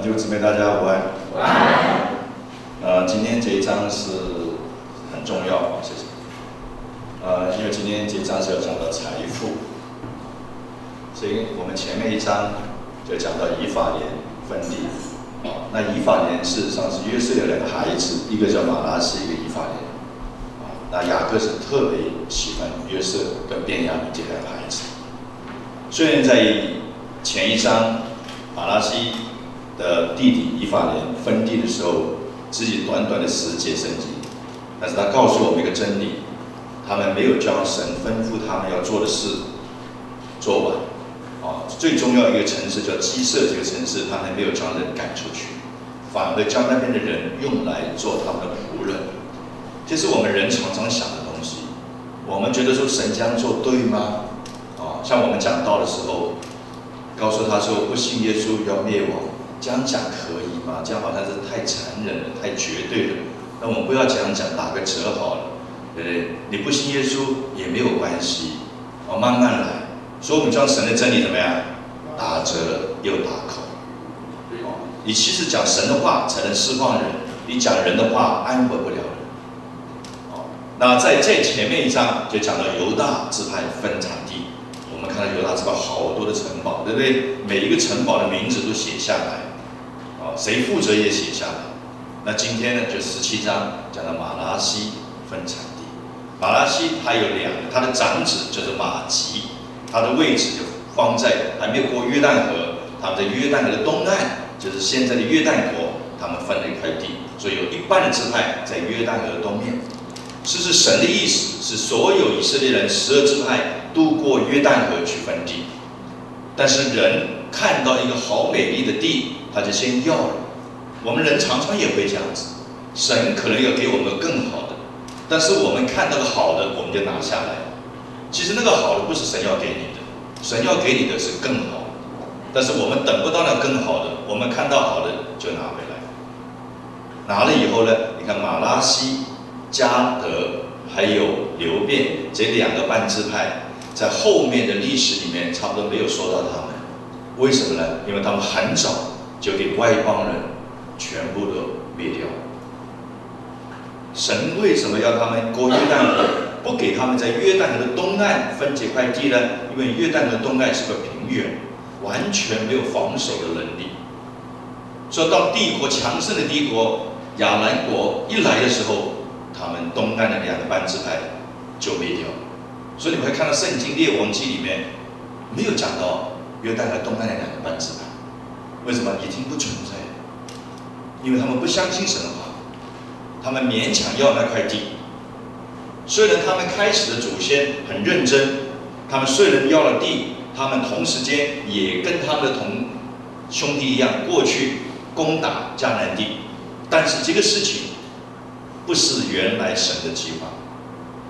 弟兄姊妹大家午安。午安。今天这一章是很重要啊，谢谢。因为今天这一章是要讲到财富，所以我们前面一章就讲到以法莲分地。那以法莲事实上是约瑟有两个孩子，一个叫马拉西，一个以法莲。那雅各是特别喜欢约瑟跟便雅悯这两个孩子。虽然在前一章马拉西的弟弟以法莲分地的时候，自己短短的10节圣经，但是他告诉我们一个真理：他们没有将神吩咐他们要做的事做完。最重要一个城市叫基色，这个城市他们没有将人赶出去，反而将那边的人用来做他们的仆人。这是我们人常常想的东西。我们觉得说神这样做对吗？像我们讲道的时候，告诉他说不信耶稣要灭亡，这样讲可以吗？这样好像是太残忍了，太绝对了。那我们不要这样讲，打个折好了，对不对？你不信耶稣也没有关系，慢慢来。所以我们将神的真理怎么样？打折又打扣。你其实讲神的话才能释放人，你讲人的话安稳不了人。那在前面一章就讲到犹大支派分产地，我们看到犹大支派好多的城堡，对不对？每一个城堡的名字都写下来，谁负责也写下来。那今天呢，就17章讲到马拉西分产地。马拉西他有两个，他的长子就是马吉，他的位置就放在还没有过约旦河，他们在约旦河的东岸，就是现在的约旦国，他们分了一块地，所以有一半的支派在约旦河的东面。这是神的意思，是所有以色列人12支派渡过约旦河去分地。但是人看到一个好美丽的地，他就先要了。我们人常常也会这样子，神可能要给我们更好的，但是我们看到的好的，我们就拿下来。其实那个好的不是神要给你的，神要给你的是更好的。但是我们等不到那更好的，我们看到好的就拿回来。拿了以后呢，你看马拉西、迦得还有流便这2个半支派，在后面的历史里面差不多没有说到他们。为什么呢？因为他们很早就给外邦人全部都灭掉。神为什么要他们过约旦河，不给他们在约旦河的东岸分这块地呢？因为约旦河东岸是个平原，完全没有防守的能力。所以当帝国强盛的帝国亚兰国一来的时候，他们东岸的2个半支派就灭掉。所以你会看到圣经列王记里面没有讲到约旦河东岸的2个半支派。为什么？已经不存在，因为他们不相信神的话，他们勉强要那块地。虽然他们开始的祖先很认真，他们虽然要了地，他们同时间也跟他们的同兄弟一样过去攻打迦南地，但是这个事情不是原来神的计划。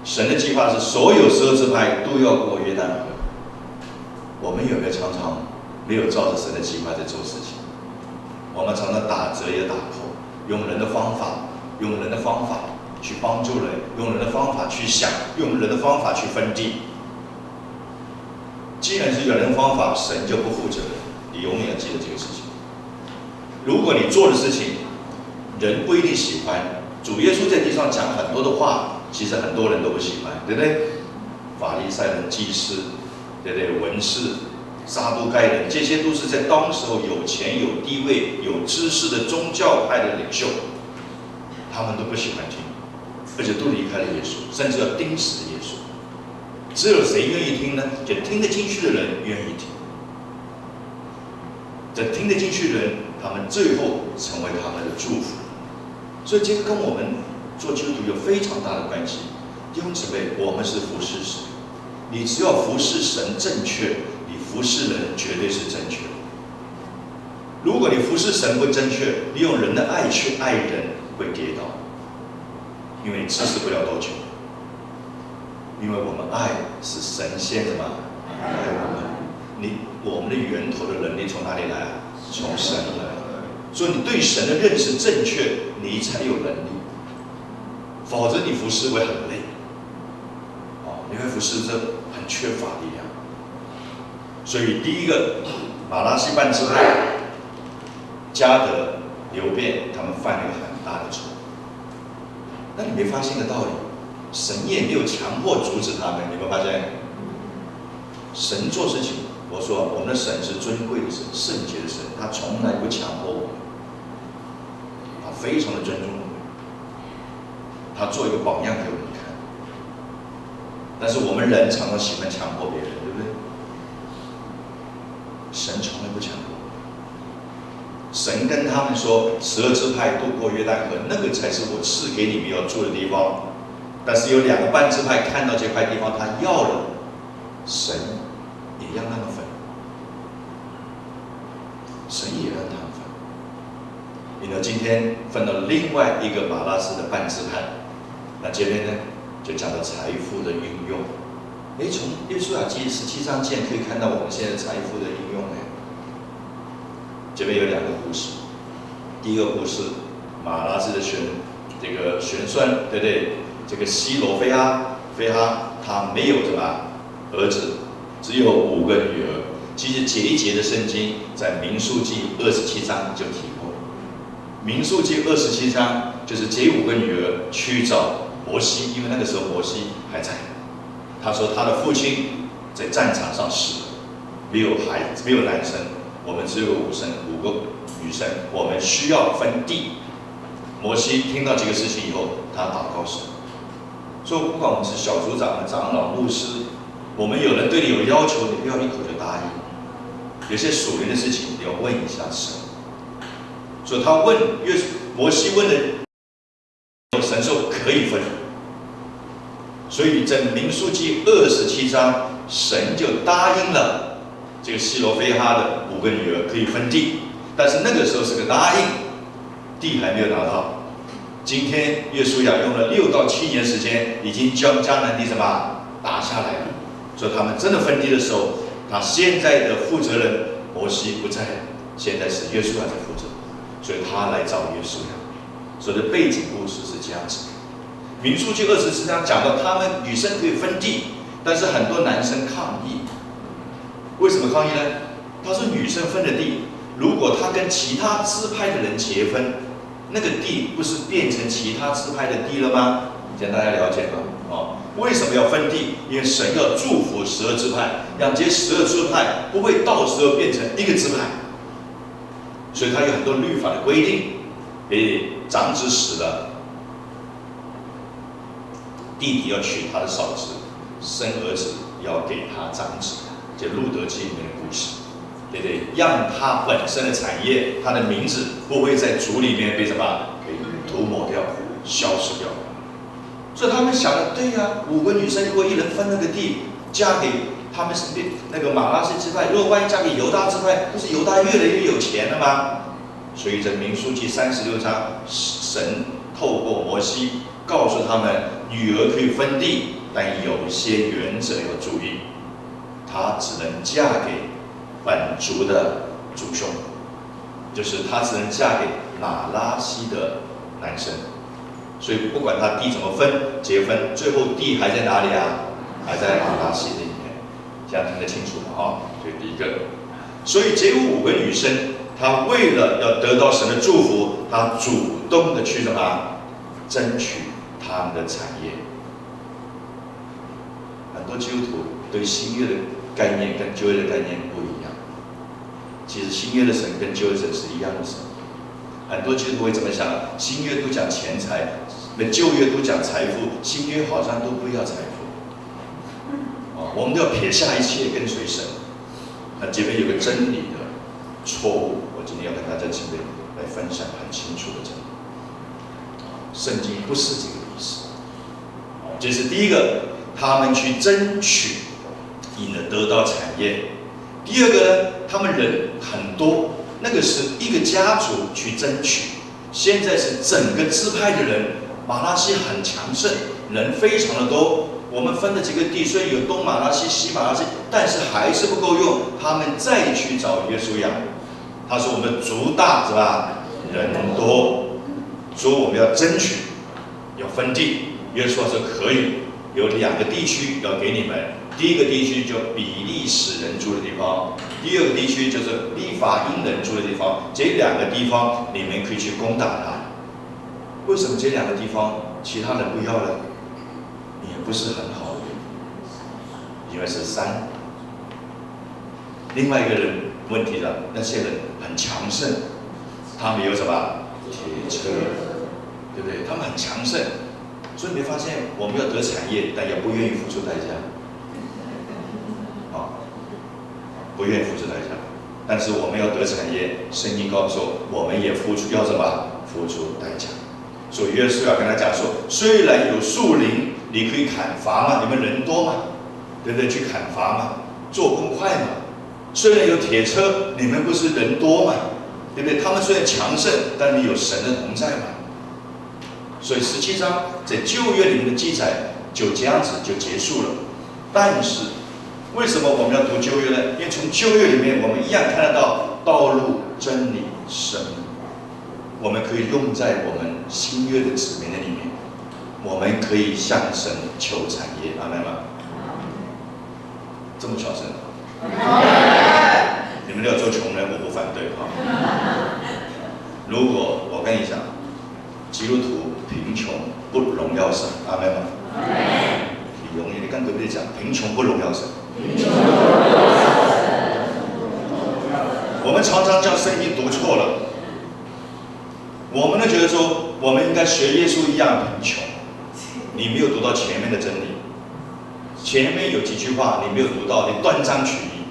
神的计划是所有12支派都要过约旦河。我们有没有常常没有照着神的计划在做事情？我们常常打折也打扣，用人的方法去帮助人，用人的方法去想，用人的方法去分地。既然是用人的方法，神就不负责任。你永远要记得这个事情。如果你做的事情人不一定喜欢，主耶稣在地上讲很多的话，其实很多人都不喜欢，对不对？法利赛人、祭司，对不对？文士、撒都该人，这些都是在当时候有钱、有地位、有知识的宗教派的领袖，他们都不喜欢听，而且都离开了耶稣，甚至要钉死耶稣。只有谁愿意听呢？就听得进去的人愿意听。这听得进去的人，他们最后成为他们的祝福。所以这个跟我们做基督徒有非常大的关系。弟兄姊妹，我们是服侍神，你只要服侍神正确，你服侍人绝对是正确的。如果你服侍神不正确，你用人的爱去爱人，会跌倒，因为你支持不了多久。因为我们爱是神先的嘛，爱我们，我们的源头的能力从哪里来啊？从神来。所以你对神的认识正确，你才有能力。否则你服侍会很累，你会服侍这很缺乏力量。所以第一个马拉西半支派迦得、流便他们犯了一个很大的错。那你没发现的道理，神也没有强迫阻止他们，你有没有发现？神做事情，我说我们的神是尊贵的神、圣洁的神，他从来不强迫我们，他非常的尊重我们，他做一个榜样给我们看。但是我们人常常喜欢强迫别人，对不对？神从来不强迫。神跟他们说，12支派渡过约旦河，那个才是我赐给你们要住的地方。但是有2个半支派看到这块地方，他要了，神也让他们分，神也让他们分。因为今天分到另外一个马拉斯的半支派，那这边呢就讲到财富的运用。从约书亚记17章可以看到我们现在财富的应用呢。这边有2个故事，第一个故事，马拉斯的玄孙，对不对？这个西罗非哈他没有什么儿子，只有5个女儿。其实节一节的圣经在民数记27章就提过，民数记27章就是这5个女儿去找摩西，因为那个时候摩西还在。他说他的父亲在战场上死了，没有男生，我们只有5个女生，我们需要分地。摩西听到这个事情以后，他祷告神，说不管我们是小组长、长老、牧师，我们有人对你有要求，你不要一口就答应。有些属灵的事情你要问一下神。所以他摩西问了，神说可以分。所以在民数记27章，神就答应了这个西罗非哈的5个女儿可以分地，但是那个时候是个答应，地还没有拿到。今天约书亚用了6到7年时间，已经将迦南地什么打下来了。所以他们真的分地的时候，他现在的负责人摩西不在了，现在是约书亚在负责，所以他来找约书亚。所以的背景故事是这样子。民数记24章讲到他们女生可以分地，但是很多男生抗议。为什么抗议呢？他说女生分的地，如果他跟其他支派的人结婚，那个地不是变成其他支派的地了吗？这样大家了解吗？为什么要分地？因为神要祝福12支派，让这些12支派不会到时候变成一个支派。所以他有很多律法的规定，长子死了，弟弟要娶他的嫂子，生儿子要给他长子，这路德记里面的故事，对不对？让他本身的产业，他的名字不会在族里面被什么被涂抹掉、消失掉。所以他们想的，对呀，5个女生如果一人分那个地，嫁给他们身边那个马拉西支派，如果万一嫁给犹大支派，不是犹大越来越有钱了吗？所以在民数记36章，神透过摩西告诉他们，女儿可以分地，但有一些原则要注意，她只能嫁给本族的族兄，就是她只能嫁给马拉西的男生。所以不管她地怎么分，结婚最后地还在哪里啊？还在马拉西里面，这样听得清楚吗？所以第一个，所以这5个女生，她为了要得到神的祝福，她主动的去什么？争取他们的产业。很多基督徒对新约的概念跟旧约的概念不一样。其实新约的神跟旧约神是一样的神。很多基督徒会怎么想？新约都讲钱财，旧约都讲财富，新约好像都不要财富。我们都要撇下一切跟随神。那这边有个真理的错误，我今天要跟大家这边来分享很清楚的真理。圣经不是这个意思。这是第一个，他们去争取，以能得到产业。第二个呢，他们人很多，那个是一个家族去争取。现在是整个支派的人，马拉西很强盛，人非常的多。我们分的几个地虽然有东马拉西、西马拉西，但是还是不够用。他们再去找约书亚，他说我们族大是吧？人多。说我们要争取，要分地。约书亚说可以，有2个地区要给你们。第一个地区叫比利时人住的地方，第二个地区就是利乏因人住的地方，这两个地方你们可以去攻打它。为什么这两个地方其他人不要呢？也不是很好的，因为是山。另外一个人问题了，那些人很强盛，他们有什么铁车，对不对？他们很强盛，所以你会发现我们要得产业，但也不愿意付出代价。不愿意付出代价，但是我们要得产业，圣经告诉我们也付出要什么？付出代价。所以约书亚跟他讲说，虽然有树林，你可以砍伐嘛，你们人多嘛，对不对？去砍伐嘛，做工快嘛。虽然有铁车，你们不是人多嘛，对不对？他们虽然强盛，但你有神的同在嘛。所以17章在旧约里面的记载就这样子就结束了。但是为什么我们要读旧约呢？因为从旧约里面，我们一样看得到道路、真理、生命，我们可以用在我们新约的子民的里面，我们可以向神求产业，阿们吗？这么小声？你们要做穷人，我不反对哈。如果我跟你讲，基督徒贫穷不荣耀神，阿们吗？你容易，你跟隔壁讲，贫穷不荣耀神。我们常常将圣经读错了，我们呢觉得说我们应该学耶稣一样贫穷，你没有读到前面的真理，前面有几句话你没有读到，你断章取义。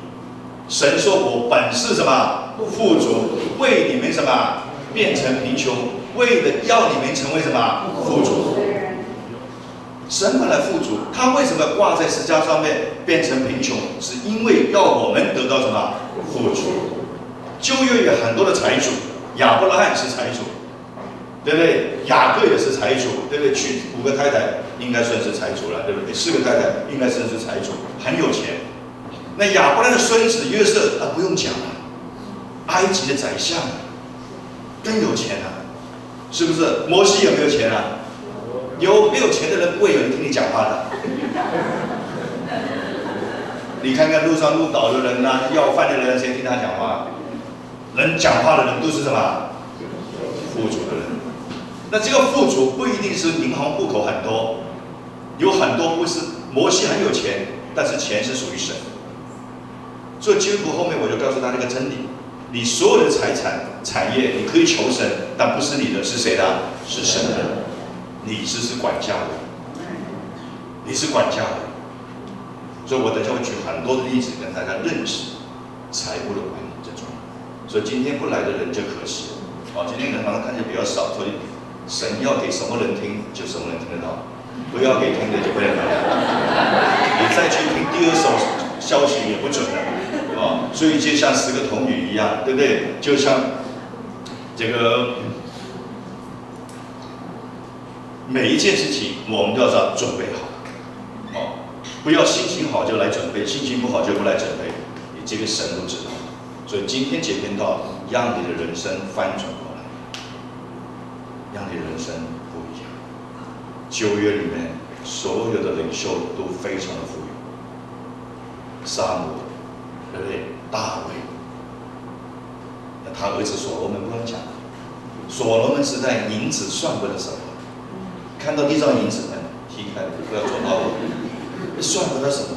神说我本是什么富足，为你们什么变成贫穷，为了要你们成为什么富足。神本来富足，他为什么挂在十字架上面变成贫穷？是因为要我们得到什么富足。旧约有很多的财主，亚伯拉罕是财主，对不对？雅各也是财主，对不对？娶5个太太应该算是财主了，对不对？4个太太应该算是财主，很有钱。那亚伯拉罕的孙子约瑟不用讲了，埃及的宰相更有钱啊，是不是？摩西有没有钱啊？有没有钱的人不会有人听你讲话的。你看看路上路倒的人啊，要饭的人，谁听他讲话？能讲话的人都是什么？富足的人。那这个富足不一定是银行户口很多，有很多不是。摩西很有钱，但是钱是属于神。所以基督徒后面我就告诉他这个真理：你所有的财产、产业，你可以求神，但不是你的，是谁的？是神的。你是管家的，你是管家的。所以我等下会举很多的例子跟大家认识财务的管理这种。所以今天不来的人就可惜了。今天人好像看起来比较少，所以神要给什么人听，就什么人听得到；不要给听的就不能来。你再去听第2手消息也不准了。所以就像10个童女一样，对不对？就像这个。每一件事情我们都要准备好，不要心情好就来准备，心情不好就不来准备，你这个神都知道。所以今天这篇道让你的人生翻转过来，让你的人生不一样。旧约里面所有的领袖都非常的富有，撒母耳，对不对？大卫，那他儿子所罗门不用讲，所罗门时代银子算不得什么。看到地上银子，踢开了，不要走到我，算不得什么，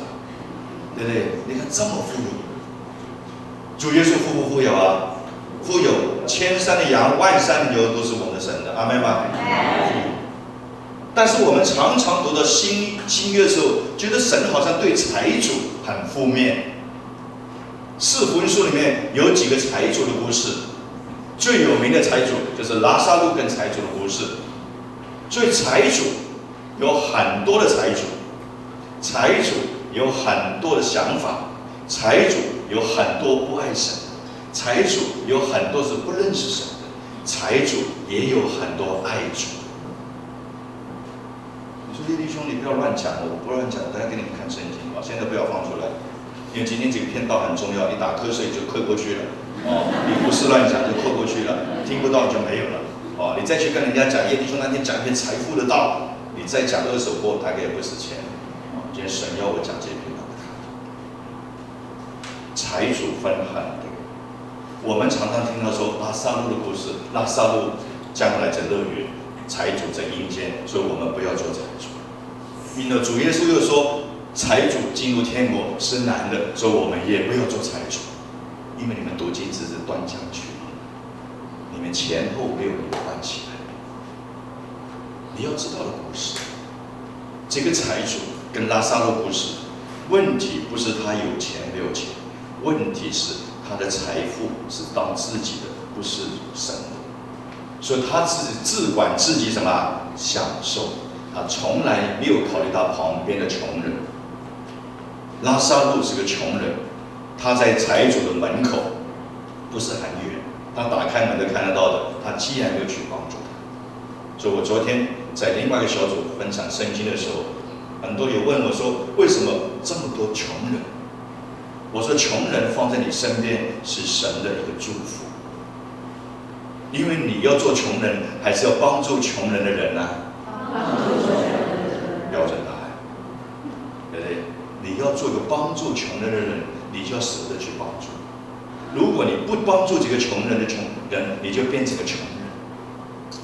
对不对？你看这么富有，主耶稣富不富有啊？富有，1000山的羊，万山的牛都是我们的神的，阿们吗？但是我们常常读到新约的时候，觉得神好像对财主很负面。4福音书里面有几个财主的故事，最有名的财主就是拉撒路跟财主的故事。所以财主有很多的财主，财主有很多的想法，财主有很多不爱神，财主有很多是不认识神的，财主也有很多爱主。你说弟兄，你不要乱讲了，我不乱讲，大家给你们看圣经现在不要放出来，因为今天这个篇道很重要，你打瞌睡就扣过去了你不是乱讲就扣过去了，听不到就没有了。你再去跟人家讲，弟兄那天讲一篇财富的道，你再讲2手货，大概也不是钱。今天神要我讲这篇道，财财主分很多。我们常常听到说拉撒路的故事，拉撒路将来在乐园，财主在阴间，所以我们不要做财主。因为主耶稣又说，财主进入天国是难的，所以我们也不要做财主。因为你们读经只是断章取义，你们前后没有连贯起来。你要知道的故事，这个财主跟拉撒路故事，问题不是他有钱没有钱，问题是他的财富是当自己的，不是神的，所以他自管自己什么享受，他从来没有考虑到旁边的穷人。拉撒路是个穷人，他在财主的门口，不是很远，他打开门都看得到的，他既然没有去帮助他。所以我昨天在另外一个小组分享圣经的时候，很多人问我说，为什么这么多穷人？我说，穷人放在你身边是神的一个祝福，因为你要做穷人，还是要帮助穷人的人啊？标准答案，对不对？你要做一个帮助穷人的人，你就要舍得去帮助。如果你不帮助这个穷人，你就变成个穷人。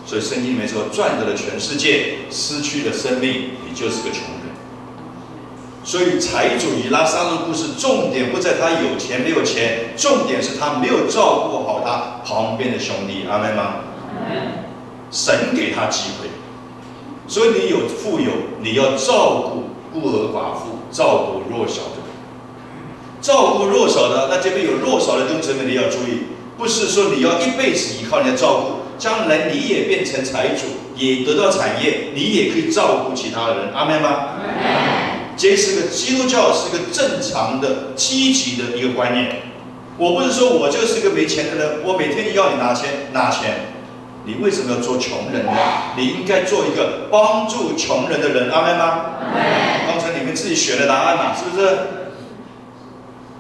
所以圣经里面说，赚得了全世界，失去了生命，你就是个穷人。所以财主与拉撒路故事，重点不在他有钱没有钱，重点是他没有照顾好他旁边的兄弟。阿们吗？神给他机会，所以你有富有，你要照顾孤儿寡妇，照顾弱小的，照顾弱小的。那这边有弱小的弟兄姊妹，你要注意，不是说你要一辈子依靠人家照顾，将来你也变成财主，也得到产业，你也可以照顾其他的人。阿们吗？这是个基督教，是个正常的、积极的一个观念。我不是说我就是个没钱的人，我每天要你拿钱，你为什么要做穷人呢？你应该做一个帮助穷人的人。阿们吗？刚才你们自己选的答案嘛，是不是？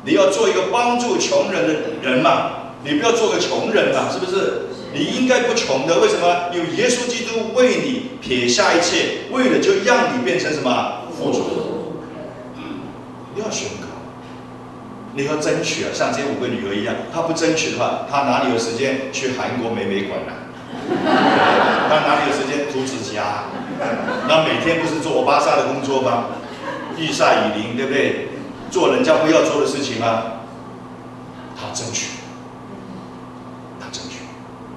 你要做一个帮助穷人的人嘛，你不要做个穷人嘛，是不是？你应该不穷的，为什么？有耶稣基督为你撇下一切，为了就让你变成什么富足。你要宣告，你要争取啊！像这5个女儿一样，她不争取的话，她哪里有时间去韩国美馆啊？她哪里有时间涂指甲？那每天不是做欧巴桑的工作吗？日晒雨淋，对不对？做人家不要做的事情吗？她争取，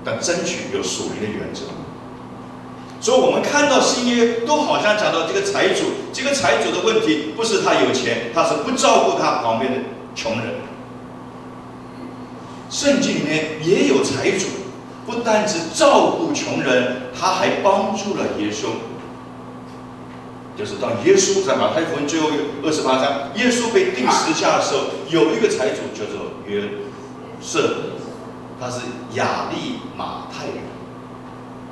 但争取有属灵的原则。所以我们看到新约都好像讲到这个财主，这个财主的问题不是他有钱，他是不照顾他旁边的穷人。圣经里面也有财主，不单只照顾穷人，他还帮助了耶稣。就是当耶稣在马太福音最后28章，耶稣被钉十字架的时候，有一个财主叫做约瑟，他是亚利马太人。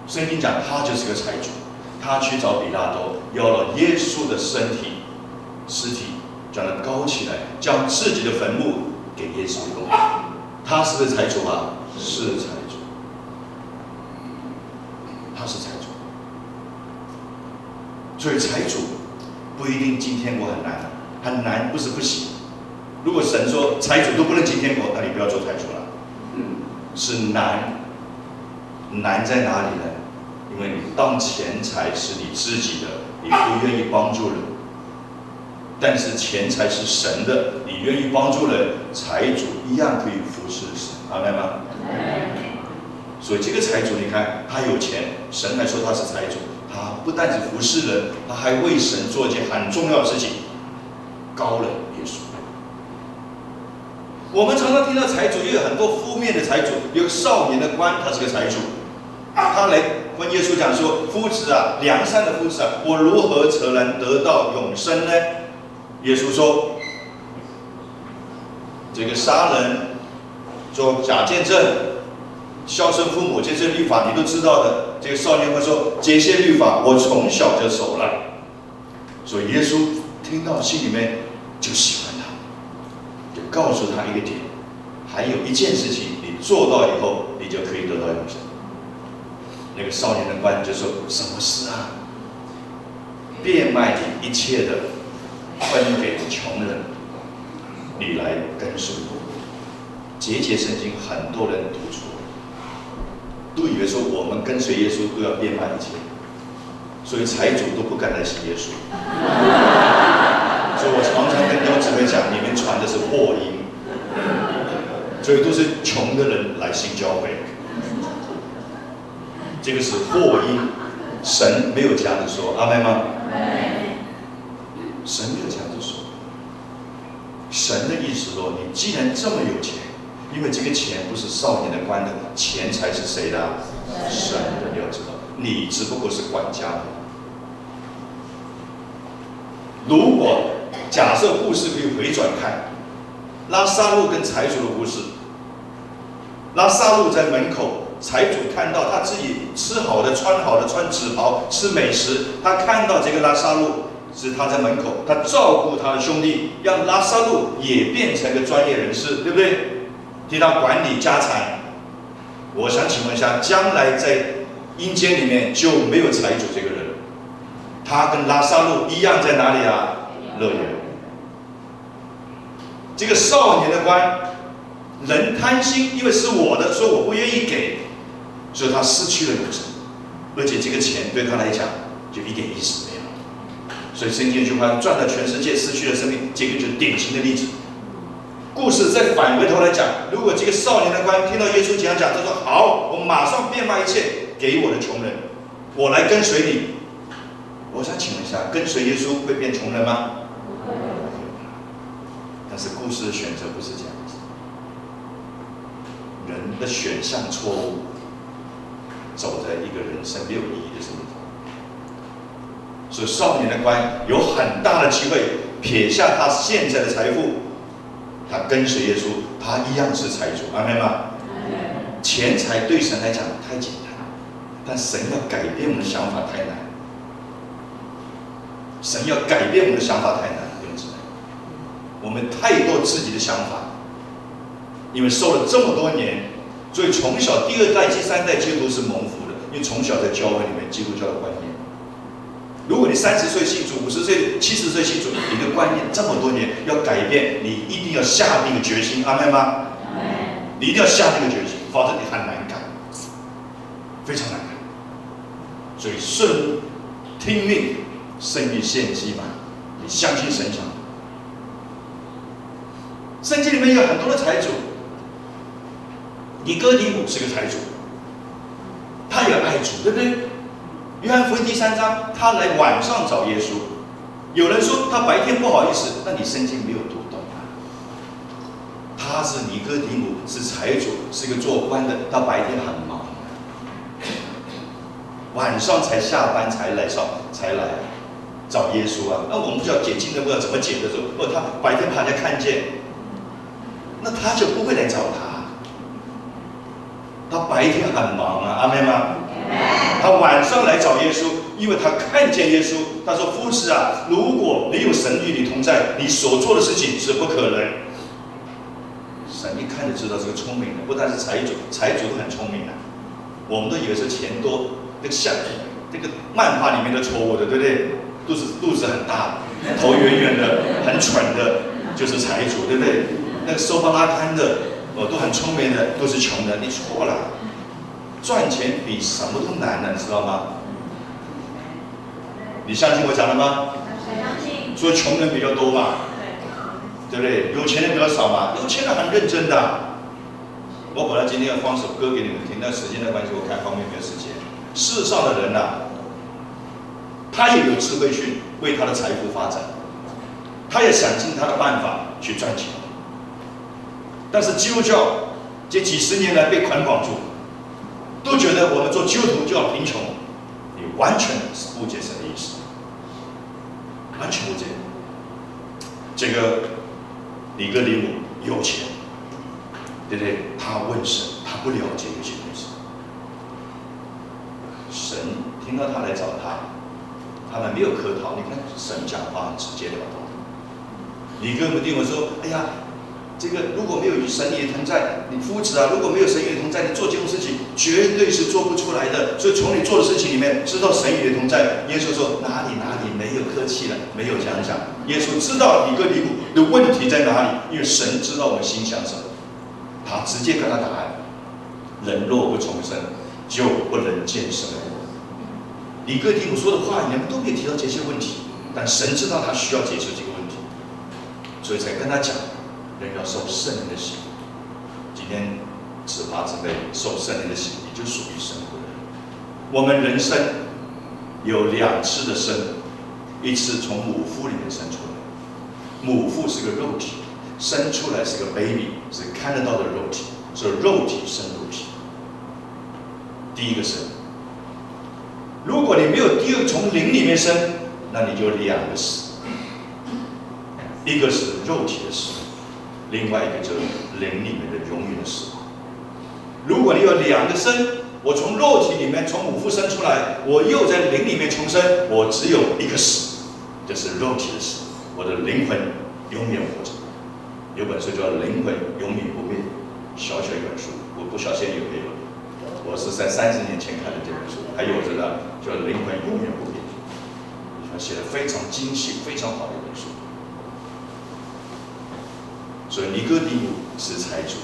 圣经讲他就是个财主，他去找比拉多要了耶稣的尸体，将它高起来，将自己的坟墓给耶稣用。他是不是财主啊？是财主，他是财主。所以财主不一定进天国很难不是不行。如果神说财主都不能进天国，那你不要做财主了。是难在哪里呢？因为你当钱财是你自己的，你不愿意帮助人；但是钱财是神的，你愿意帮助人，财主一样可以服侍神。阿们吗？所以这个财主，你看他有钱，神来说他是财主，他不单只服侍人，他还为神做一件很重要的事情，高了耶稣。我们常常听到财主，也有很多负面的财主，有个少年的官，他是个财主，他来问耶稣讲说：“夫子啊，良善的夫子啊，我如何才能得到永生呢？”耶稣说：“这个杀人、做假见证、孝顺父母这些律法，你都知道的。”这个少年会说：“这些律法我从小就守了。”所以耶稣听到心里面就喜欢他，就告诉他一个点，还有一件事情，你做到以后，你就可以得到永生。那个少年的官就说：“什么事啊？变卖你一切的，分给穷人，你来跟随我。”节圣经很多人读错，都以为说我们跟随耶稣都要变卖一切，所以财主都不敢来信耶稣。所以我常常跟弟兄姊妹讲，你们传的是祸因，所以都是穷的人来信教会，这个是祸因。神没有这样子说，阿们吗？神没有这样子说。神的意思说，你既然这么有钱，因为这个钱不是少年的官的，钱才是谁的？神的。你要知道，你只不过是管家的。如果假设故事可以回转看，拉撒路跟财主的故事，拉撒路在门口，财主看到他自己吃好的、穿好的、穿纸袍、吃美食，他看到这个拉撒路是他在门口，他照顾他的兄弟，让拉撒路也变成个专业人士，对不对？替他管理家产。我想请问一下，将来在阴间里面就没有财主这个人，他跟拉撒路一样在哪里啊？乐园。这个少年的官，人贪心，因为是我的，所以我不愿意给，所以他失去了永生，而且这个钱对他来讲就一点意思没有。所以圣经一句话，赚了全世界，失去了生命，这个就是典型的例子。故事再返回头来讲，如果这个少年的官听到耶稣这样讲，他说：“好，我马上变卖一切给我的穷人，我来跟随你。”我想请问一下，跟随耶稣会变穷人吗？不会。但是故事的选择不是这样子，人的选项错误，走在一个人生没有意义的生命中。所以少年的官有很大的机会撇下他现在的财富，他跟随耶稣，他一样是财主，阿们吗？钱财对神来讲太简单，但神要改变我们的想法太难。神要改变我们的想法太难，弟兄姊妹，我们太多自己的想法，因为受了这么多年，所以从小第二代、第三代基督徒是蒙福的，因为从小在教会里面基督教的观念。如果你30岁信主，50岁、70岁信主，你的观念这么多年要改变，你一定要下定决心，阿们吗？你一定要下定决心，否则你很难改，非常难改。所以顺听命胜于献祭嘛，你相信神讲。圣经里面有很多的财主，尼哥底母是个财主，他也爱主，对不对？约翰福音第3章，他来晚上找耶稣。有人说他白天不好意思，那你圣经没有读懂啊。他是尼哥底母，是财主，是个做官的，他白天很忙，晚上才下班才来找耶稣啊。那我们不知道解经的不知道怎么解的时候，他白天怕人家看见，那他就不会来找他。他白天很忙啊，阿们吗？他晚上来找耶稣，因为他看见耶稣。他说：“夫子啊，如果没有神与你同在，你所做的事情是不可能。”神一看就知道这个聪明的，不但是财主，财主都很聪明的。我们都以为是钱多，那个像这个漫画里面的错误的，对不对？肚子很大，头圆圆的，很蠢的，就是财主，对不对？那个收包拉摊的，都很聪明的，都是穷的。你错了。赚钱比什么都难了，你知道吗？你相信我讲的吗？相信。所以穷人比较多嘛，对不对？有钱人比较少嘛。有钱人很认真的。我本来今天要放首歌给你们听，但时间的关系，我看方面没有时间。世上的人啊，他也有智慧去为他的财富发展，他也想尽他的办法去赚钱。但是基督教这几十年来被捆绑住。都觉得我们做基督徒就要贫穷，你完全是误解神的意思，完全误解。这个尼哥底母有钱，对不对？他问神，他不了解有些东西。神听到他来找他们没有客套。你看神讲话很直接的吧？尼哥底母说：“哎呀。”这个如果没有神与你同在，你夫子啊，如果没有神与你同在，你做这种事情绝对是做不出来的。所以从你做的事情里面知道神与你同在。耶稣说哪里没有客气了，没有这样讲。耶稣知道尼哥底母的问题在哪里，因为神知道我们心想什么。他直接跟他答案：人若不重生，就不能见神的国。尼哥底母说的话，你们都没有提到这些问题，但神知道他需要解决这个问题，所以才跟他讲，人要受圣灵的洗。今天只怕准备受圣灵的洗，你就属于神国的人。我们人生有2次的生，一次从母腹里面生出来，母腹是个肉体，生出来是个 baby， 是看得到的肉体，是肉体生肉体。第一个生。如果你没有第二个从灵里面生，那你就2个死，一个是肉体的死，另外一个就是灵里面的永远的死亡。如果你有2个生，我从肉体里面从母腹生出来，我又在灵里面重生，我只有一个死，就是肉体的死，我的灵魂永远活着。有本书叫《灵魂永远不灭》，小一本书，我不晓得现在有没有。我是在30年前看的这本书，还有这个叫《灵魂永远不灭》，写得非常精细、非常好的一本书。所以尼哥底母是财主。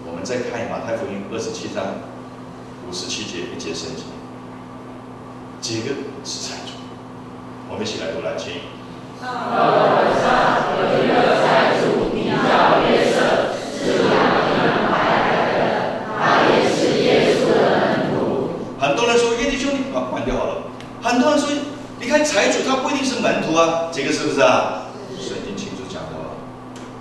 我们再看马太福音27章57节一节圣经，这个是财主。我们一起来读来，请。到了晚上，有一个财主名叫约瑟，是亚比人怀来的，他也是耶稣的门徒。很多人说耶弟兄弟，关掉好了。很多人说，你看财主他不一定是门徒啊，这个是不是啊？圣经清楚讲到了。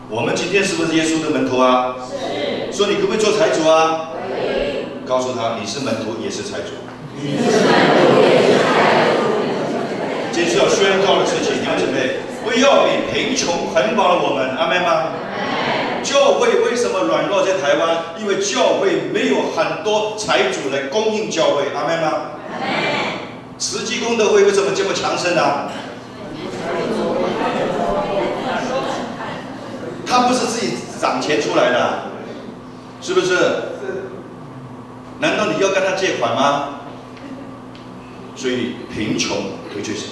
我们今天是不是耶稣的门徒啊？是。说你可不可以做财主啊？可以。告诉他，你是门徒，也是财主。你是门徒，也是财主。这是要宣告的事情，弟兄姊妹，不要以贫穷捆绑了我们，阿们吗？教会为什么软弱在台湾？因为教会没有很多财主来供应教会，阿们吗？慈济功德会为什么这么强盛呢？他不是自己涨钱出来的，是不是？难道你要跟他借款吗？所以贫穷得罪神。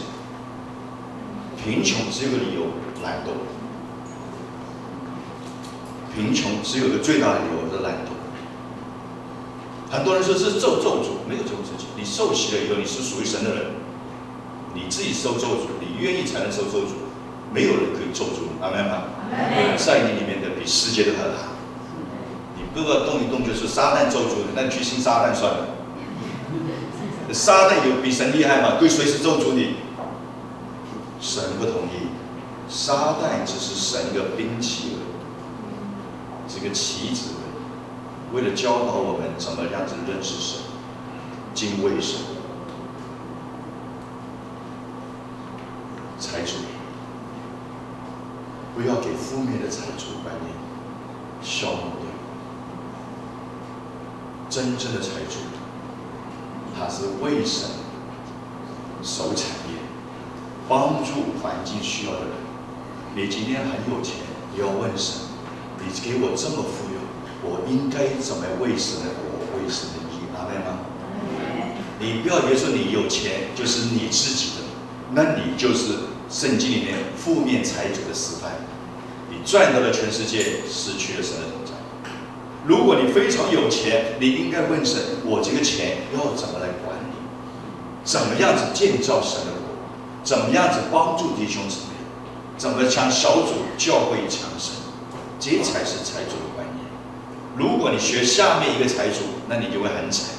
贫穷只有个理由，懒惰。贫穷只有个最大的理由，是懒惰。很多人说是咒诅，没有这种事情。你受洗了以后，你是属于神的人，你自己受咒诅，你愿意才能受咒诅。没有人可以咒诅你，阿们吗？在你里面的比世界都还大。你不要动一动就是撒旦咒诅，那你去信撒旦算了。撒旦有比神厉害吗？可以随时咒诅你。神不同意，撒旦只是神一个兵器而已，是个棋子而已，为了教导我们怎么样子认识神、敬畏神。财主，不要给负面的财主观念消磨掉。真正的财主，他是为神守产业，帮助环境需要的人。你今天很有钱，你要问神：你给我这么富有，我应该怎么为神的国、为神的义？阿们吗？你不要以为说你有钱就是你自己的，那你就是圣经里面负面财主的示范。你赚到了全世界，失去了神的同在。如果你非常有钱，你应该问神：我这个钱要怎么来管理？怎么样子建造神的国？怎么样子帮助弟兄姊妹？怎么将小组教会强盛？这才是财主的观念。如果你学下面一个财主，那你就会很惨。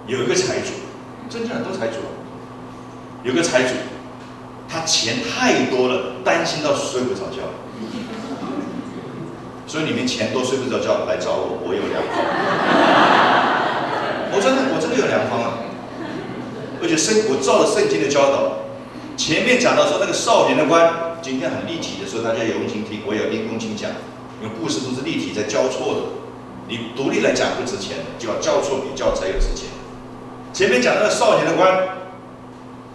有一个财主，真正很多财主，有个财主，他钱太多了，担心到睡不着觉。所以你们钱多睡不着觉来找我，我有良方。我真的有良方啊！而且我照着圣经的教导，前面讲到说那个少年的官，今天很立体的时候，大家有用心听，我也用心讲，因为故事都是立体在交错的，你独立来讲不值钱，就要交错比较才有值钱。前面讲那个少年的官，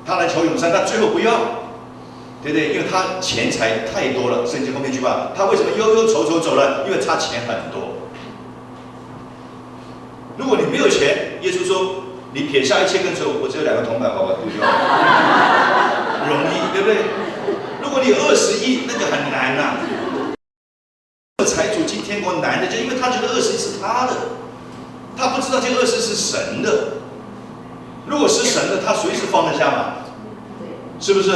他来求永生，他最后不要。对不对？因为他钱财太多了，圣经后面一句话，他为什么忧忧愁愁走了？因为他钱很多。如果你没有钱，耶稣说你撇下一切跟随我，我只有2个铜板，把我丢掉，容易，对不对？如果你有20亿，那个很难呐、财主进天国难的，就因为他觉得20亿是他的，他不知道这个20亿是神的。如果是神的，他随时放得下嘛？是不是？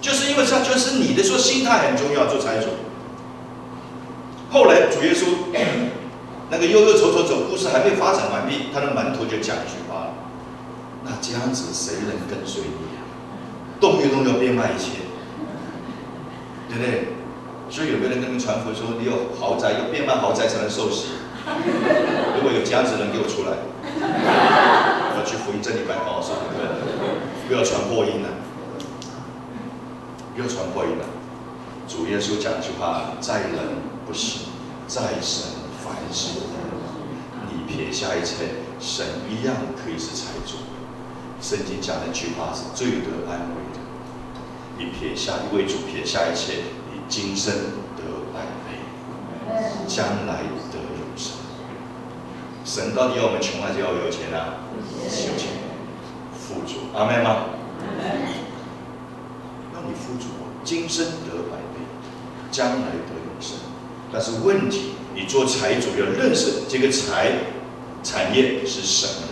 就是因为他觉得是你的，说心态很重要，做财主。后来主耶稣那个忧忧愁愁走，故事还没发展完毕，他的门徒就讲一句话：那这样子谁能跟随你啊？动一动要变卖一切，对不对？所以有没有人跟你传福说，你有豪宅，要变卖豪宅才能受洗？如果有这样子的人，给我出来！我要去福音真理班好好上课，不要传破音了，不要传破音了。主耶稣讲一句话：在人不行，在神凡事都能。你撇下一切，神一样可以是财主。圣经讲的一句话是最得安慰的：你撇下一位主撇下一切，你今生得百倍，将来得永生。神到底要我们穷还是要有钱啊？有钱，富足，阿们吗？要你富足，今生得百倍，将来得永生。但是问题，你做财主要认识这个产业是神的。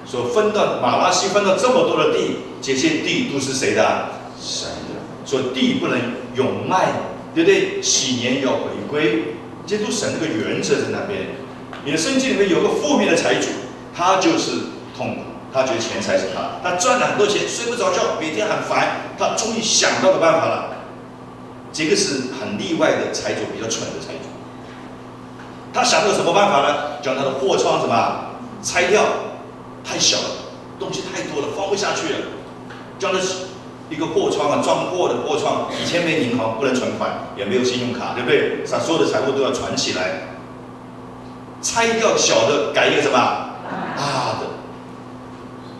所分到马拉西分到这么多的地，这些地都是谁的啊？神的。所以地不能永卖，对不对？喜年要回归，这都神这个原则在那边。你的圣经里面有个负面的财主，他就是痛苦，他觉得钱财是他赚了很多钱，睡不着觉，每天很烦，他终于想到个办法了。这个是很例外的财主，比较蠢的财主。他想到什么办法呢？将他的货仓什么拆掉，太小了，东西太多了，放不下去了。将他一个货仓啊，装货的货仓，以前没银行不能存款，也没有信用卡，对不对？所有的财物都要存起来。拆掉小的，改一个什么大的？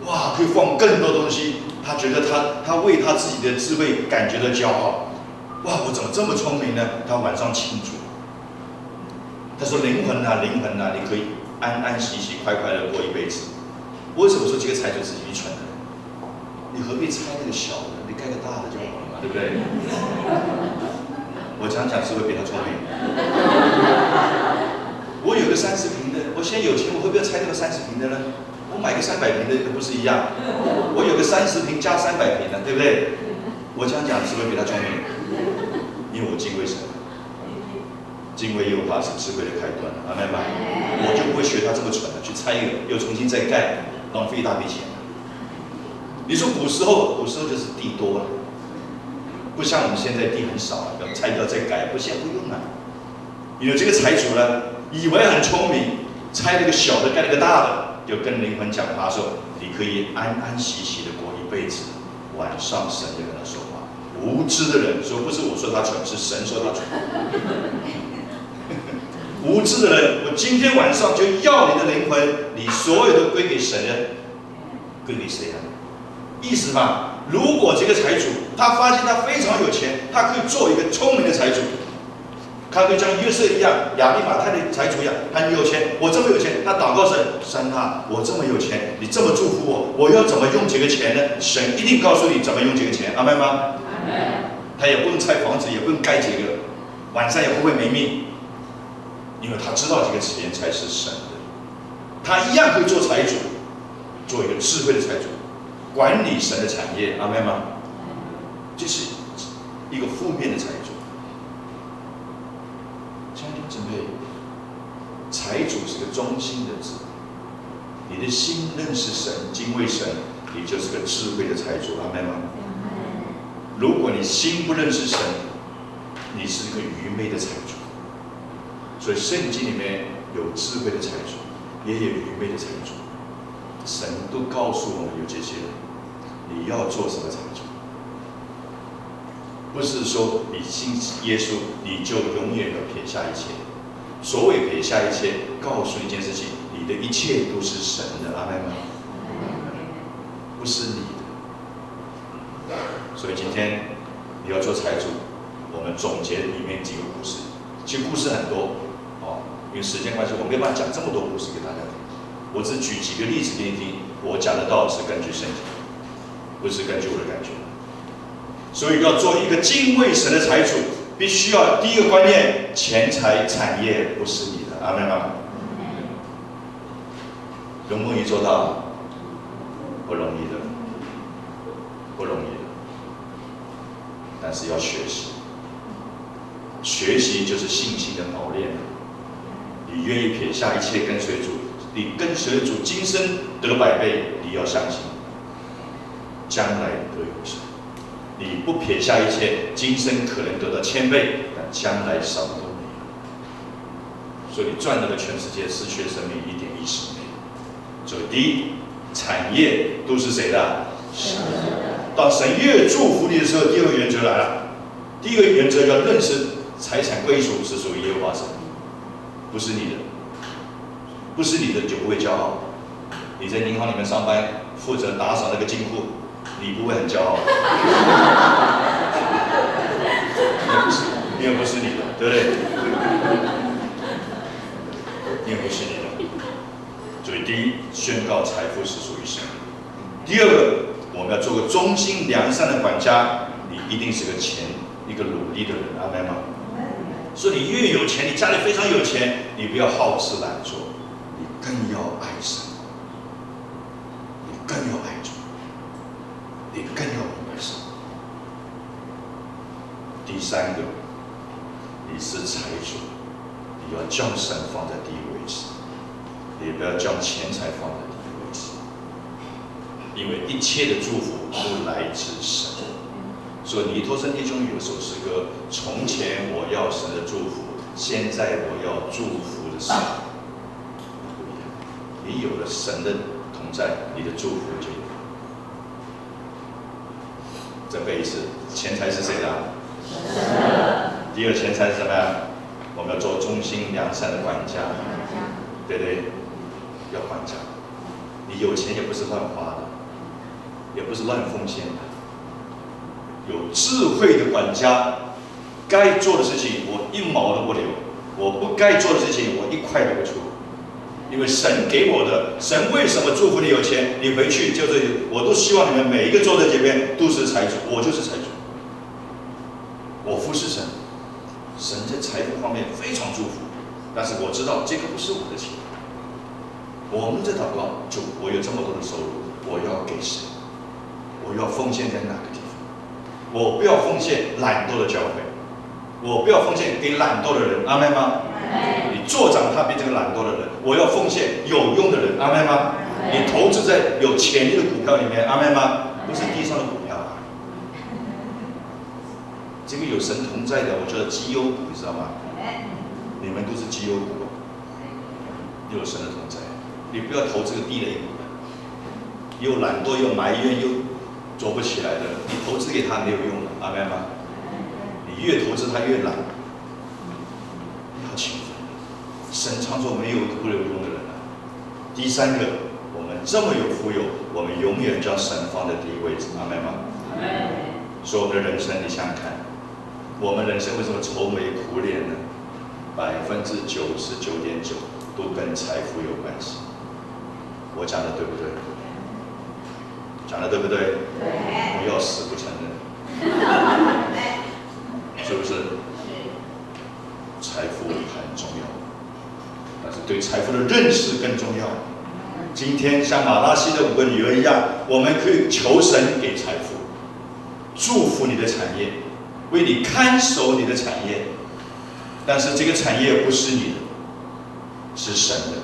哇，可以放更多东西。他觉得他为他自己的智慧感觉到骄傲。哇，我怎么这么聪明呢？他晚上清楚。他说：“灵魂啊，灵魂啊，你可以安安喜喜、快快乐过一辈子。”为什么说这个财主是愚蠢的？你何必拆那个小的？你盖个大的就好了嘛，对不对？我讲是会比他聪明。我有个30平的，我现在有钱，我会不会拆那个30平的呢？我买个300平的，不是一样？我有个30平加300平的，对不对？我讲是会比他聪明，因为我敬畏神，敬畏耶和华是智慧的开端，阿们吗？我就不会学他这么蠢的，去拆一个又重新再盖，浪费一大笔钱。你说古时候就是地多了，不像我们现在地很少了，要拆掉再改，现在不用了。有这个财主呢，以为很聪明，拆了个小的，盖了个大的，就跟灵魂讲话说：“你可以安安喜喜的过一辈子。”晚上神就跟他说话。无知的人说：“不是我说他蠢，是神说他蠢。”无知的人，我今天晚上就要你的灵魂，你所有的归给神人，归给谁啊？意思嘛，如果这个财主他发现他非常有钱，他可以做一个聪明的财主。他可以像约瑟一样，亚利马太的财主一样，很有钱。我这么有钱，他祷告神啊，我这么有钱，你这么祝福我，我要怎么用这个钱呢？神一定告诉你怎么用这个钱，阿们吗？他也不用拆房子，也不用盖这个，晚上也不会没命，因为他知道这个钱才是神的。他一样可以做财主，做一个智慧的财主，管理神的产业，阿们吗？这是一个负面的财主。亲爱的姊妹，财主是个中心的字。你的心认识神、敬畏神，你就是个智慧的财主，阿们吗？如果你心不认识神，你是个愚昧的财主。所以圣经里面有智慧的财主，也有愚昧的财主。神都告诉我们有这些人，你要做什么财主？不是说你信耶稣，你就永远要撇下一切。所谓撇下一切，告诉你一件事情：你的一切都是神的，阿们吗？不是你的。所以今天你要做财主，我们总结里面几个故事。其实故事很多因为时间关系，我没办法讲这么多故事给大家听。我只举几个例子给你听。我讲的道是根据圣经，不是根据我的感觉。所以要做一个敬畏神的财主，必须要第一个观念，钱财产业不是你的，阿们吗？容不容易做到？不容易的，不容易的。但是要学习，学习就是信心的磨练。你愿意撇下一切跟随主，你跟随主今生得百倍，你要相信，将来得永生。你不撇下一切，今生可能得到1000倍，但将来什么都没有。所以你赚到了全世界，失去的生命一点意思没有。所以第一，产业都是谁的？神的。当神越祝福你的时候，第二个原则来了。第一个原则要认识财产归属是属于耶和华神，不是你的，不是你的就不会骄傲。你在银行里面上班，负责打扫那个金库，你不会很骄傲，因为不是你的，对不对？因为不是你的。所以第一，宣告财富是属于神。第二个，我们要做个忠心良善的管家，你一定是一个努力的人，阿们吗？所以你越有钱，你家里非常有钱，你不要好吃懒做，你更要爱神，你更要爱主，你更要明白神。第三个，你是财主，你要将神放在第一位置，也不要将钱财放在第一位置，因为一切的祝福都来自神。所以尼托生弟兄有首诗歌：从前我要神的祝福，现在我要祝福的神。不一样，你有了神的同在，你的祝福就有。再背一次，钱财是谁的？神的。第二，钱财是什么呀？我们要做忠心良善的管家，对不对？要管家。你有钱也不是乱花的，也不是乱奉献的。有智慧的管家，该做的事情我1毛都不留，我不该做的事情我1块都不出，因为神给我的，神为什么祝福你有钱？你回去就是，我都希望你们每一个坐在这边都是财主，我就是财主，我服侍神，神在财富方面非常祝福，但是我知道这个不是我的钱，我们在祷告，主，我有这么多的收入，我要给谁？我要奉献在哪个地方？我不要奉献懒惰的教会，我不要奉献给懒惰的人，阿们吗？你座长他变成懒惰的人，我要奉献有用的人，阿们吗？你投资在有潜力的股票里面，阿们吗？不是地上的股票啊。这个有神同在的，我叫绩优股，你知道吗？你们都是绩优股，有神的同在，你不要投这个地雷股的，又懒惰又埋怨又做不起来的，你投资给他没有用的，阿们吗？你越投资他越懒，要勤奋。神创造没有一个不有用的人啊。第三个，我们这么有富有，我们永远将神放在第一位置，阿们吗？所以我们的人生，你想想看，我们人生为什么愁眉苦脸呢？99.9%都跟财富有关系。我讲的对不对？讲的对不对？不要死不承认，是不是？财富很重要，但是对财富的认识更重要。今天像马拉西的5个女儿一样，我们可以求神给财富，祝福你的产业，为你看守你的产业。但是这个产业不是你的，是神的。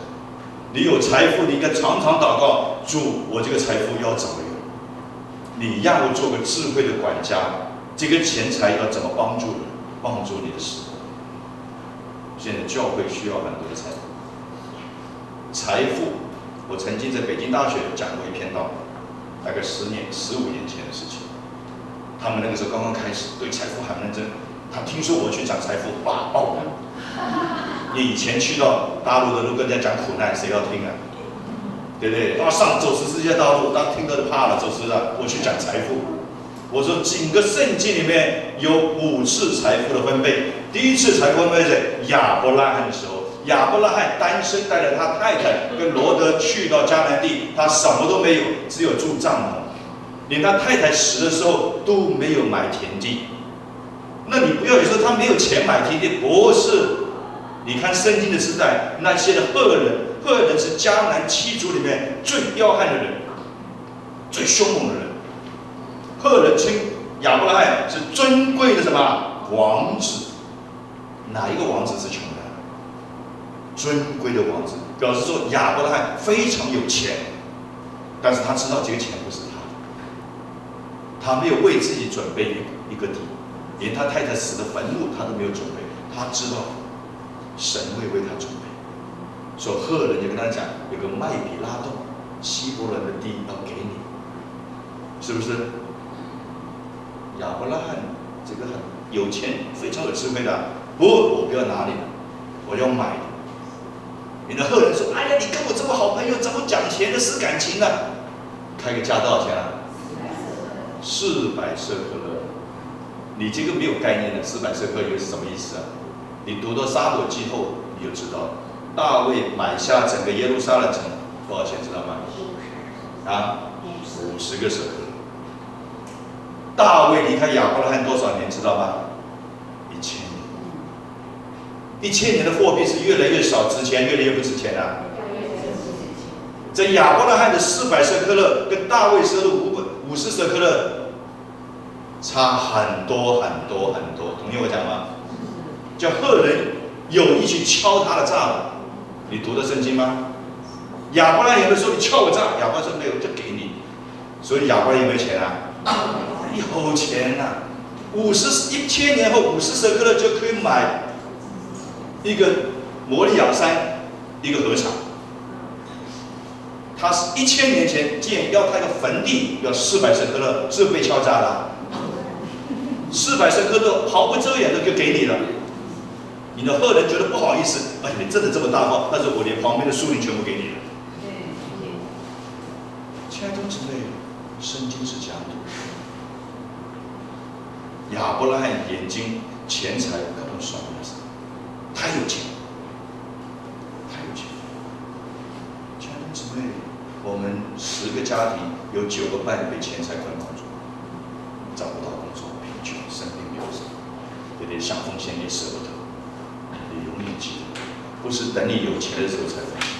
你有财富，你应该常常祷告：主，我这个财富要怎么用？你让我做个智慧的管家，这个钱财要怎么帮助人，帮助你的事？现在教会需要很多的财富。财富，我曾经在北京大学讲过一篇道，大概15年前的事情。他们那个时候刚刚开始，对财富很认真。他听说我去讲财富，哇，爆了！你以前去到大陆的都跟人家讲苦难，谁要听啊？对不对？走十字架道路，他听到就怕了，走十字架。我去讲财富，我说整个圣经里面有5次财富的分配。第一次财富分配在亚伯拉罕的时候，亚伯拉罕单身，带着他太太跟罗德去到迦南地，他什么都没有，只有住帐篷。连他太太死的时候都没有买田地。那你不要说他没有钱买田地，不是。你看圣经的时代，那些的赫人是迦南7族里面最彪悍的人，最凶猛的人。赫人称亚伯拉罕是尊贵的什么王子？哪一个王子是穷的？尊贵的王子，表示说亚伯拉罕非常有钱，但是他知道这个钱不是他的，他没有为自己准备一个地，连他太太死的坟墓他都没有准备，他知道神会为他准备。所以赫人就跟他讲，有个麦比拉洞希伯伦的地要给你，是不是？亚伯拉罕这个很有钱，非常有智慧的。不，我不要拿你的，我要买的。你的赫人说：“哎呀，你跟我这么好朋友，怎么讲钱的是感情呢？”开个价多少钱啊？400舍客勒。你这个没有概念的，400舍客勒是什么意思啊？你读到撒母耳记后，你就知道了。大卫买下整个耶路撒冷城多少钱，知道吗？啊，50个舍客勒。大卫离开亚伯拉罕多少年，知道吗？1000年。1000年的货币是越来越少，值钱越来越不值钱啊。这亚伯拉罕的400舍客勒跟大卫收入50舍客勒差很多很多很多，同意我讲吗？叫赫人有意去敲他的栅栏。你读的圣经吗？亚伯拉罕有的时候你敲我栅，亚伯拉罕说没有，就给你。所以亚伯拉罕有没有钱啊？有钱呐、啊！1000年后50舍客勒就可以买一个摩利亚山一个禾场。他是1000年前建要他一个坟地，要400舍客勒，是被敲诈的。400舍客勒毫不遮掩的就给你了。你的赫人觉得不好意思，哎，你真的这么大方，但是我连旁边的树林全部给你了。亲爱的姊妹，圣经是这样的。亚伯拉罕眼睛钱财根本算不了什么，他有钱，他有钱。亲爱的姊妹，我们10个家庭有9个半被钱财捆绑住，找不到工作，贫穷，生病流产，有点想奉献也舍不得。你永远记得，不是等你有钱的时候才奉献，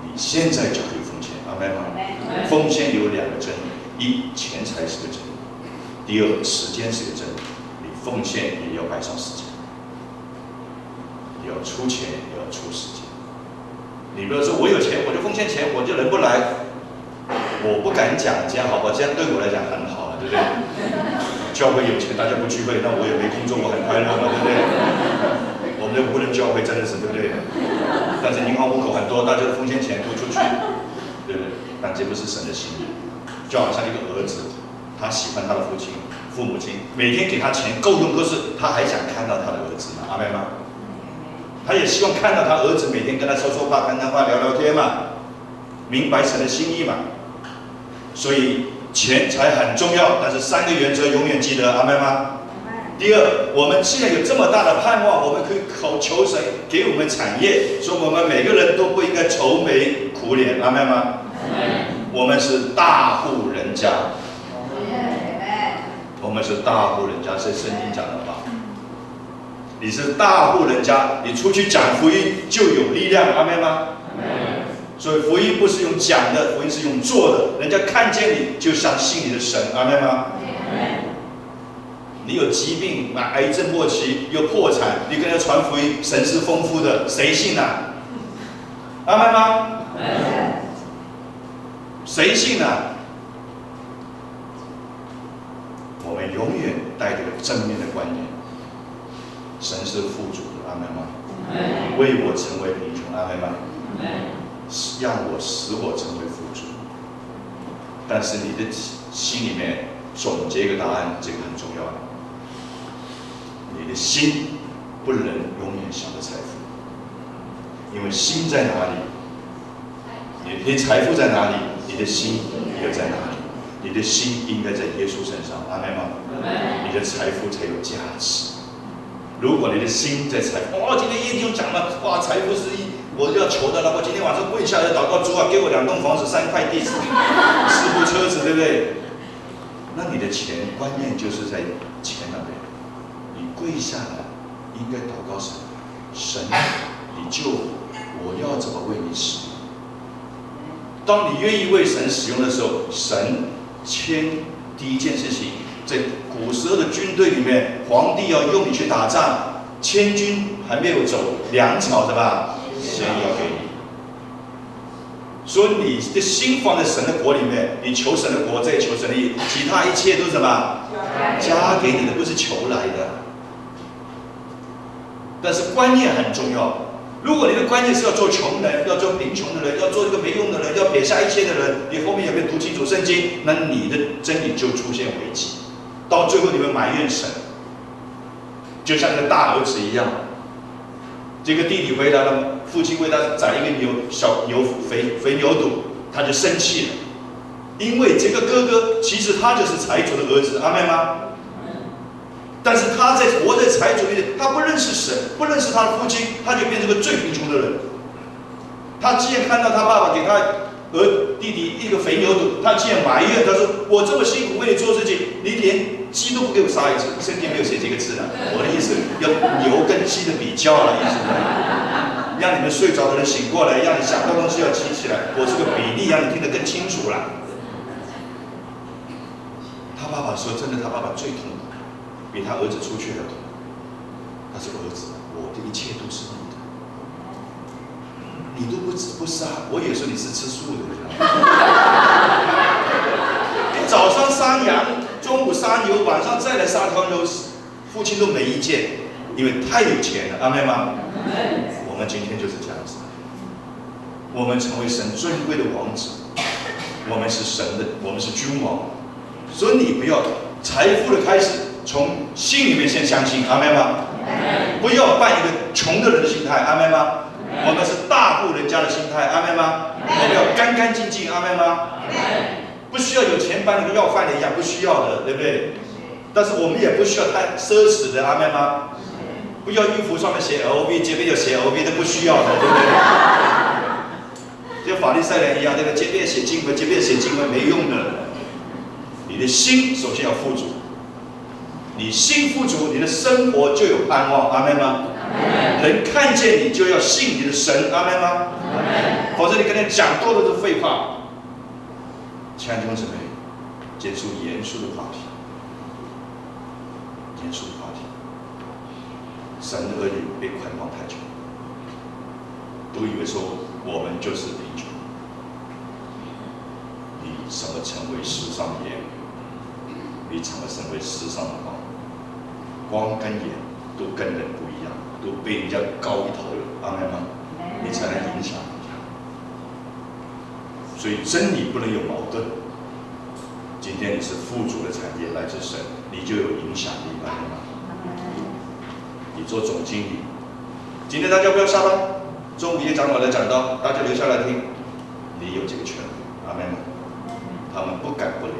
你现在就可以奉献。阿们吗？奉献有2个真理：一，钱财是个真理；第二，时间是个真理。你奉献也要摆上时间，你要出钱，也要出时间。你不要说我有钱我就奉献钱，我就人不来。我不敢讲这样，好不好？这样对我来讲很好了，对不对？教会有钱，大家不聚会，那我也没工作，我很快乐嘛，对不对？我们的无人教会真的是，对不对？但是银行户口很多，大家的奉献钱都出去，对不对？但这不是神的心意。就好像一个儿子，他喜欢他的父母亲，每天给他钱够用，可是他还想看到他的儿子嘛，阿们吗？他也希望看到他儿子每天跟他说说话、谈谈话、聊聊天嘛，明白神的心意嘛。所以钱财很重要，但是3个原则永远记得，阿们吗？第二，我们既然有这么大的盼望，我们可以求神给我们产业，所以我们每个人都不应该愁眉苦脸，阿们吗？我们是大户人家，我们是大户人家，是圣经讲的话。你是大户人家，你出去讲福音就有力量，阿们吗？所以福音不是用讲的，福音是用做的。人家看见你就相信你的神，阿们吗？你有疾病，癌症末期又破产，你跟人家传福音，神是丰富的，谁信啊？阿们吗？谁信啊？我们永远带着正面的观念，神是富足的，阿们吗？为我成为贫穷，阿们吗？让我使我成为富足。但是你的心里面总结一个答案，这个很重要。你的心不能永远想着财富，因为心在哪里，你的财富在哪里，你的心也在哪里。你的心应该在耶稣身上，阿们吗？你的财富才有价值。如果你的心在财富，今天叶弟兄讲了，哇，财富是我要求的了，我今天晚上跪下来祷告，主啊，给我2栋房子、3块地、4部车子，对不对？那你的钱观念就是在钱那边。你跪下来，应该祷告神，神，你救我，我要怎么为你使用？当你愿意为神使用的时候，神第一件事情，在古时候的军队里面，皇帝要用你去打仗，千军还没有走，粮草是吧？先要给你。所以你的心放在神的国里面，你求神的国，再求神的义，其他一切都是什么？加给你的，不是求来的。但是观念很重要。如果你的观念是要做穷人，要做贫穷的人，要做一个没用的人，要撇下一切的人，你后面有没有读清楚圣经？那你的真理就出现危机，到最后你们埋怨神，就像那个大儿子一样。这个弟弟回来了，父亲为他宰一个肥牛犊，他就生气了，因为这个哥哥其实他就是财主的儿子，阿们吗？但是他活在财主里，他不认识神，不认识他的父亲，他就变成个最贫穷的人。他既然看到他爸爸给他弟弟一个肥牛犊，他既然埋怨，他说：“我这么辛苦为你做事情，你连鸡都不给我杀一只。”圣经没有写这个字啊。我的意思，要牛跟鸡的比较了，意思让你们睡着的人醒过来，让你想到东西要记起来。我这个比例让你听得更清楚了。他爸爸说：“真的，他爸爸最痛苦。”比他儿子出去的多。他说：“儿子，我的一切都是你的，你都不杀，我以为说你是吃素的，你早上杀羊，中午杀牛，晚上再来杀条牛，父亲都没意见，因为太有钱了，阿们吗？我们今天就是这样子，我们成为神尊贵的王子，我们是神的，我们是君王，所以你不要财富的开始。”从心里面先相信，阿们吗？不要办一个穷的人的心态，阿们吗？我们是大户人家的心态，阿们吗？我们要干干净净，阿们吗？不需要有钱办那个要饭的一样，不需要的，对不对？但是我们也不需要太奢侈的，阿们吗？不要衣服上面写 LV， 街边有写 LV 的，不需要的，对不对？就法利赛人一样，那个街边写经文，街边写经文没用的。你的心首先要富足。你心富足，你的生活就有盼望，阿们吗？人看见你就要信你的神，阿们吗？否则你跟人讲多的是废话。亲爱的弟兄姊妹，结束严肃的话题。严肃的话题。神的儿女被捆绑太久，都以为说我们就是贫穷。你怎么成为世上的盐？你怎么成为世上的光？光跟盐都跟人不一样，都被人家高一头了，阿们吗？你才能影响人家。所以真理不能有矛盾。今天你是富足的产业，来自神，你就有影响力，阿们吗？你做总经理，今天大家不要下班，中午一长老来讲道，大家留下来听，你有这个权利，阿们吗？他们不敢不留。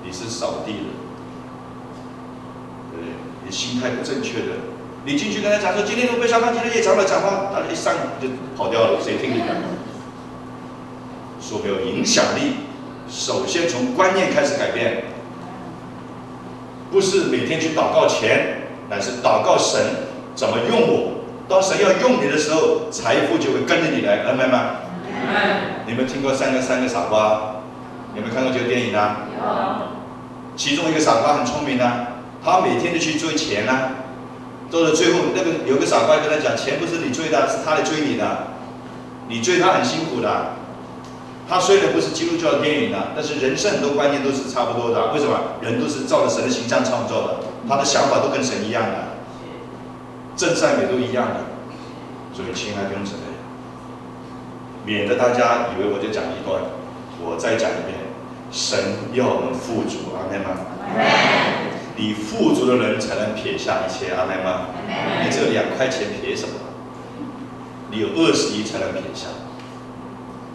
你是扫地的，对不对？你心态不正确的，你进去跟他讲说，今天都不下班，今天也长老讲话，大家一上就跑掉了，谁听你的？说没有影响力，首先从观念开始改变，不是每天去祷告前，乃是祷告神怎么用我。当神要用你的时候，财富就会跟着你来，明白吗？你们听过三个傻瓜？有没有看过这个电影啊？有。其中一个傻瓜很聪明啊，他每天都去追钱啊，到了最后，有个傻瓜跟他讲，钱不是你追的，是他来追你的，你追他很辛苦的。他虽然不是基督教的电影啊，但是人生很多观念都是差不多的。为什么？人都是照着神的形象创造的，他的想法都跟神一样的，正善美都一样的。所以亲爱的弟兄姊妹，免得大家以为我就讲一段，我再讲一遍。神要我们富足，阿们吗？你富足的人才能撇下一切，阿们吗？你只有2块钱撇什么？你有20亿才能撇下，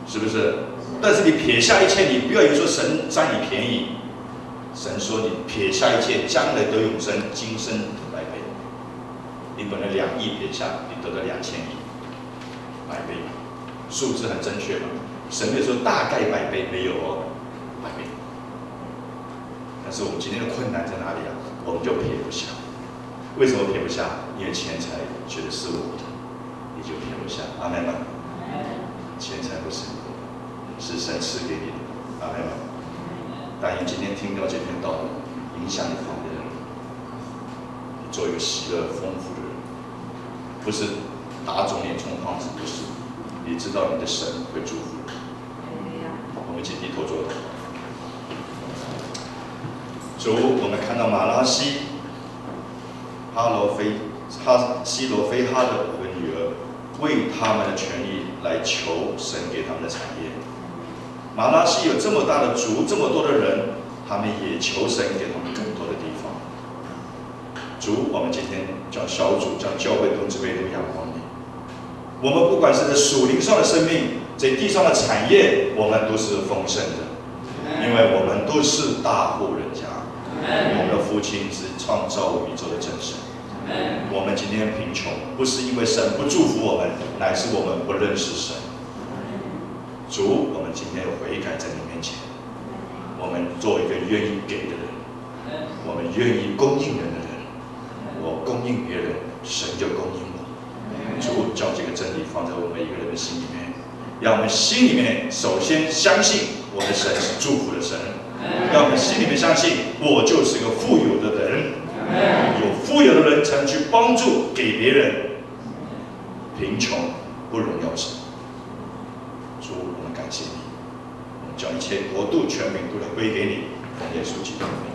是不是？但是你撇下一切，你不要以为说神占你便宜。神说你撇下一切，将来得永生，今生得百倍。你本来2亿撇下，你得到2000亿，百倍，数字很正确嘛？神没有说大概百倍，没有哦。百倍，但是我们今天的困难在哪里啊？我们就撇不下。为什么撇不下？因为钱财觉得是我的，你就撇不下。阿门吗？钱财不是你的，是神赐给你的。阿门吗？但愿今天听到这篇道理，影响你旁边的人，你做一个喜乐丰富的人，不是打肿脸充胖子，不是。你知道你的神会祝福你。我们一起低头做祷。主，我们看到马拉西、西罗非哈的5个女儿，为他们的权利来求神给他们的产业。马拉西有这么大的族，这么多的人，他们也求神给他们更多的地方。主，我们今天叫小组、叫教会同志辈都仰望你。我们不管是在属灵上的生命，在地上的产业，我们都是丰盛的，因为我们都是大户人家。我们的父亲是创造宇宙的真神。我们今天贫穷，不是因为神不祝福我们，乃是我们不认识神。主，我们今天有悔改在你面前，我们做一个愿意给的人，我们愿意供应人的人。我供应别人，神就供应我。主，将这个真理放在我们每一个人的心里面，让我们心里面首先相信我们的神是祝福的神，让我们心里面相信我就是个富有的人，有富有的人才能去帮助给别人，贫穷不荣耀神。主，我们感谢你，我们将一切国度、权柄都来归给你，奉耶稣基督的名。